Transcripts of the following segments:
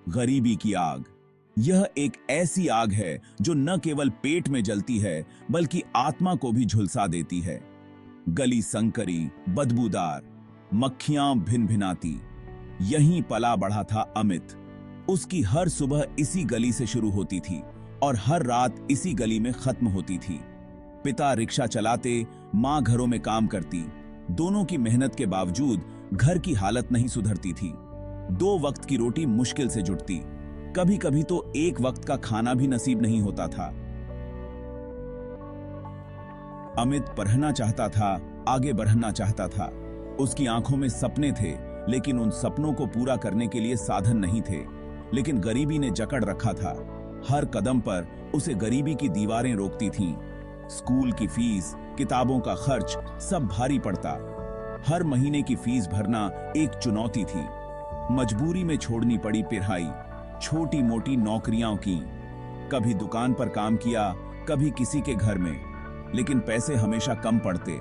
गरीबी की आग। यह एक ऐसी आग है जो न केवल पेट में जलती है बल्कि आत्मा को भी झुलसा देती है। गली संकरी, बदबूदार, मक्खियां भिनभिनाती। यहीं पला बढ़ा था अमित। उसकी हर सुबह इसी गली से शुरू होती थी और हर रात इसी गली में खत्म होती थी। पिता रिक्शा चलाते, मां घरों में काम करती। दोनों की मेहनत के बावजूद घर की हालत नहीं सुधरती थी। 2 वक्त की रोटी मुश्किल से जुटती। कभी कभी तो 1 वक्त का खाना भी नसीब नहीं होता था। अमित पढ़ना चाहता था, आगे बढ़ना चाहता था। उसकी आंखों में सपने थे, लेकिन उन सपनों को पूरा करने के लिए साधन नहीं थे। लेकिन गरीबी ने जकड़ रखा था। हर कदम पर उसे गरीबी की दीवारें रोकती थीं। स्कूल की फीस, किताबों का खर्च, सब भारी पड़ता। हर महीने की फीस भरना एक चुनौती थी। मजबूरी में छोड़नी पड़ी पढ़ाई, छोटी मोटी नौकरियां की। कभी दुकान पर काम किया, कभी किसी के घर में, लेकिन पैसे हमेशा कम पड़ते।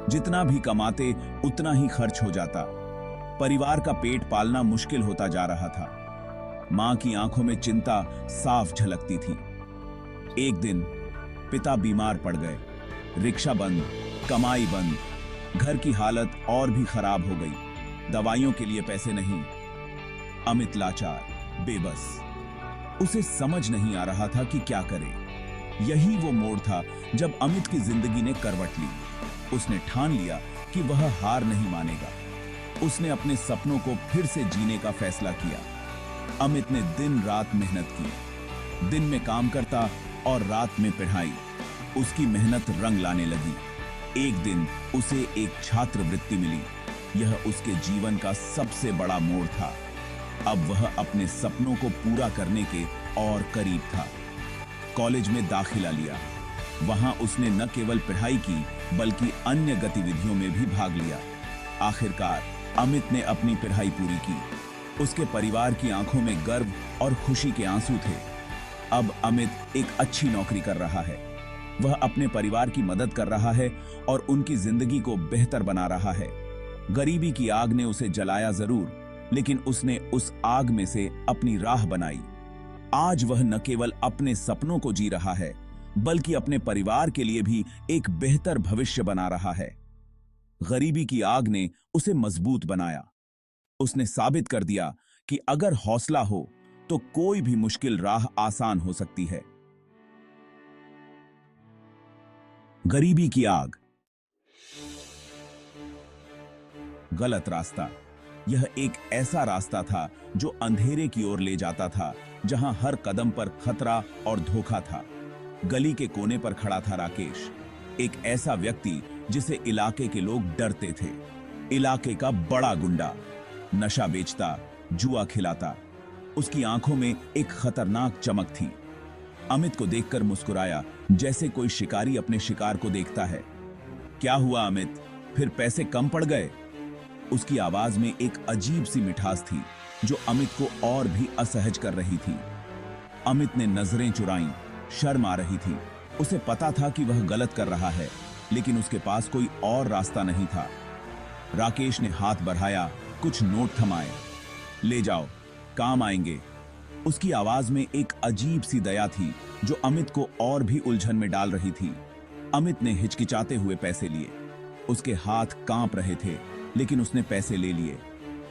जितना भी कमाते उतना ही खर्च हो जाता। परिवार का पेट पालना मुश्किल होता जा रहा था। मां की आंखों में चिंता साफ झलकती थी। एक दिन पिता बीमार पड़ गए। रिक्शा बंद, कमाई बंद, घर की हालत और भी खराब हो गई। दवाइयों के लिए पैसे नहीं। अमित लाचार, बेबस। उसे समझ नहीं आ रहा था कि क्या करे। यही वो मोड़ था जब अमित की जिंदगी ने करवट ली। उसने ठान लिया कि वह हार नहीं मानेगा। उसने अपने सपनों को फिर से जीने का फैसला किया। अमित ने दिन रात मेहनत की। दिन में काम करता और रात में पढ़ाई। उसकी मेहनत रंग लाने लगी। एक दिन उसे एक छात्रवृत्ति मिली। यह उसके जीवन का सबसे बड़ा मोड़ था। अब वह अपने सपनों को पूरा करने के और करीब था। कॉलेज में दाखिला लिया। वहां उसने न केवल पढ़ाई की बल्कि अन्य गतिविधियों में भी भाग लिया। आखिरकार अमित ने अपनी पढ़ाई पूरी की। उसके परिवार की आंखों में गर्व और खुशी के आंसू थे। अब अमित एक अच्छी नौकरी कर रहा है। वह अपने परिवार की मदद कर रहा है और उनकी जिंदगी को बेहतर बना रहा है। गरीबी की आग ने उसे जलाया जरूर, लेकिन उसने उस आग में से अपनी राह बनाई। आज वह न केवल अपने सपनों को जी रहा है बल्कि अपने परिवार के लिए भी एक बेहतर भविष्य बना रहा है। गरीबी की आग ने उसे मजबूत बनाया। उसने साबित कर दिया कि अगर हौसला हो तो कोई भी मुश्किल राह आसान हो सकती है। गरीबी की आग। गलत रास्ता। यह एक ऐसा रास्ता था जो अंधेरे की ओर ले जाता था, जहां हर कदम पर खतरा और धोखा था। गली के कोने पर खड़ा था राकेश, एक ऐसा व्यक्ति जिसे इलाके के लोग डरते थे। इलाके का बड़ा गुंडा, नशा बेचता, जुआ खिलाता। उसकी आंखों में एक खतरनाक चमक थी। अमित को देखकर मुस्कुराया, जैसे कोई शिकारी अपने शिकार को देखता है। क्या हुआ अमित, फिर पैसे कम पड़ गए? उसकी आवाज में एक अजीब सी मिठास थी जो अमित को और भी असहज कर रही थी। अमित ने नजरें चुराईं, शर्म आ रही थी। उसे पता था कि वह गलत कर रहा है, लेकिन उसके पास कोई और रास्ता नहीं था। राकेश ने हाथ बढ़ाया, कुछ नोट थमाए। ले जाओ, काम आएंगे। उसकी आवाज में एक अजीब सी दया थी जो अमित को और भी उलझन में डाल रही थी। अमित ने हिचकिचाते हुए पैसे लिए। उसके हाथ कांप रहे थे, लेकिन उसने पैसे ले लिए।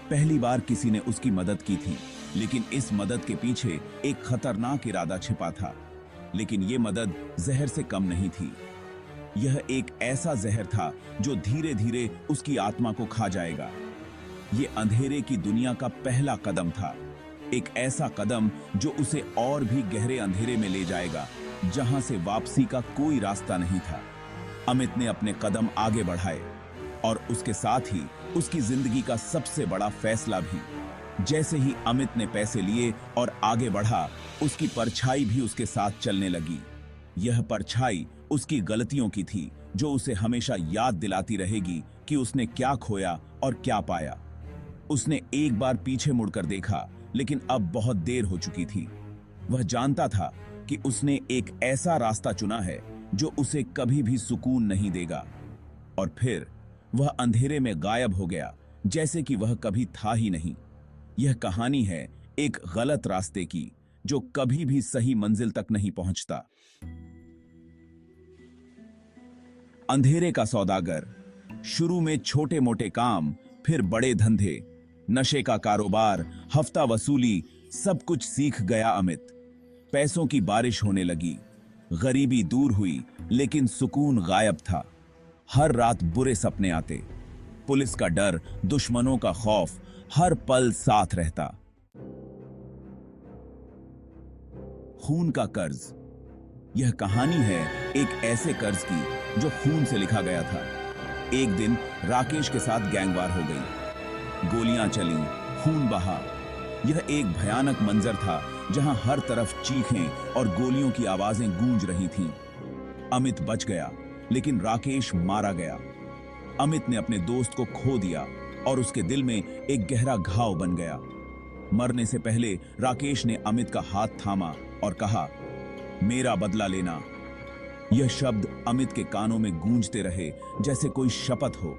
पहली बार किसी ने उसकी मदद की थी, लेकिन इस मदद के पीछे एक खतरनाक इरादा छिपा था। लेकिन यह मदद जहर से कम नहीं थी। यह एक ऐसा जहर था जो धीरे धीरे उसकी आत्मा को खा जाएगा। यह अंधेरे की दुनिया का पहला कदम था, एक ऐसा कदम जो उसे और भी गहरे अंधेरे में ले जाएगा, जहां से वापसी का कोई रास्ता नहीं था। अमित ने अपने कदम आगे बढ़ाए और उसके साथ ही उसकी जिंदगी का सबसे बड़ा फैसला भी। जैसे ही अमित ने पैसे लिए और आगे बढ़ा, उसकी परछाई भी उसके साथ चलने लगी। यह परछाई उसकी गलतियों की थी, जो उसे हमेशा याद दिलाती रहेगी कि उसने क्या खोया और क्या पाया। उसने एक बार पीछे मुड़कर देखा, लेकिन अब बहुत देर हो चुकी थी। वह जानता था कि उसने एक ऐसा रास्ता चुना है जो उसे कभी भी सुकून नहीं देगा। और फिर वह अंधेरे में गायब हो गया, जैसे कि वह कभी था ही नहीं। यह कहानी है एक गलत रास्ते की जो कभी भी सही मंजिल तक नहीं पहुंचता। अंधेरे का सौदागर। शुरू में छोटे मोटे काम, फिर बड़े धंधे, नशे का कारोबार, हफ्ता वसूली, सब कुछ सीख गया अमित। पैसों की बारिश होने लगी, गरीबी दूर हुई, लेकिन सुकून गायब था। हर रात बुरे सपने आते, पुलिस का डर, दुश्मनों का खौफ, हर पल साथ रहता। खून का कर्ज। यह कहानी है एक ऐसे कर्ज की जो खून से लिखा गया था। एक दिन राकेश के साथ गैंगवार हो गई, गोलियां चली, खून बहा। यह एक भयानक मंजर था जहां हर तरफ चीखें और गोलियों की आवाजें गूंज रही थीं। अमित बच गया, लेकिन राकेश मारा गया। अमित ने अपने दोस्त को खो दिया और उसके दिल में एक गहरा घाव बन गया। मरने से पहले राकेश ने अमित का हाथ थामा और कहा, मेरा बदला लेना। यह शब्द अमित के कानों में गूंजते रहे जैसे कोई शपथ हो।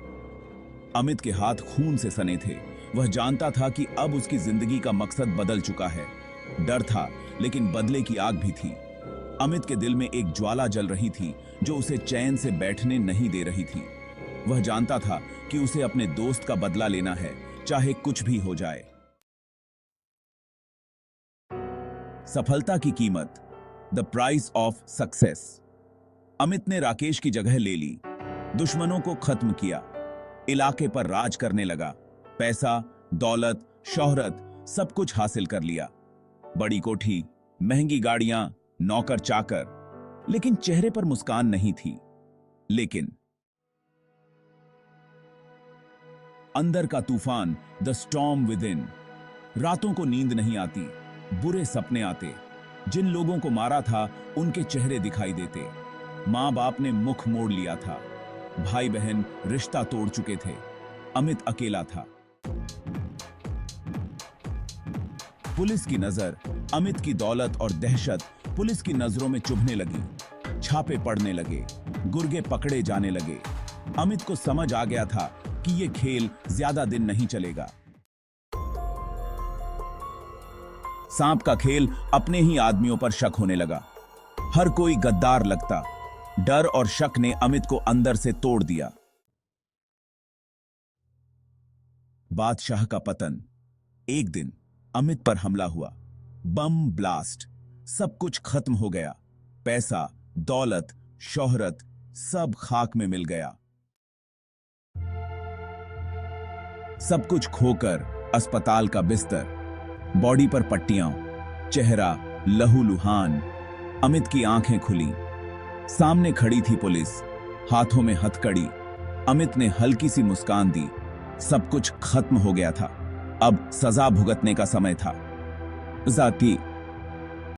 अमित के हाथ खून से सने थे। वह जानता था कि अब उसकी जिंदगी का मकसद बदल चुका है। डर था, लेकिन बदले की आग भी थी। अमित के दिल में एक ज्वाला जल रही थी जो उसे चैन से बैठने नहीं दे रही थी। वह जानता था कि उसे अपने दोस्त का बदला लेना है, चाहे कुछ भी हो जाए। सफलता की कीमत, the price of success. Amit ने राकेश की जगह ले ली, दुश्मनों को खत्म किया, इलाके पर राज करने लगा। पैसा, दौलत, शोहरत, सब कुछ हासिल कर लिया। बड़ी कोठी, महंगी गाड़ियां, नौकर चाकर, लेकिन चेहरे पर मुस्कान नहीं थी। लेकिन अंदर का तूफान, द स्टॉर्म विद इन। रातों को नींद नहीं आती, बुरे सपने आते। जिन लोगों को मारा था उनके चेहरे दिखाई देते। मां बाप ने मुख मोड़ लिया था, भाई बहन रिश्ता तोड़ चुके थे। अमित अकेला था। पुलिस की नजर, अमित की दौलत और दहशत पुलिस की नजरों में चुभने लगी। छापे पड़ने लगे, गुर्गे पकड़े जाने लगे। अमित को समझ आ गया था कि यह खेल ज्यादा दिन नहीं चलेगा। सांप का खेल अपने ही आदमियों पर शक होने लगा। हर कोई गद्दार लगता। डर और शक ने अमित को अंदर से तोड़ दिया। बादशाह का पतन। एक दिन अमित पर हमला हुआ, बम ब्लास्ट, सब कुछ खत्म हो गया। पैसा, दौलत, शोहरत, सब खाक में मिल गया। सब कुछ खोकर अस्पताल का बिस्तर, बॉडी पर पट्टियां, चेहरा लहूलुहान। अमित की आंखें खुली। सामने खड़ी थी पुलिस, हाथों में हथकड़ी। अमित ने हल्की सी मुस्कान दी। सब कुछ खत्म हो गया था। अब सजा भुगतने का समय था। जाती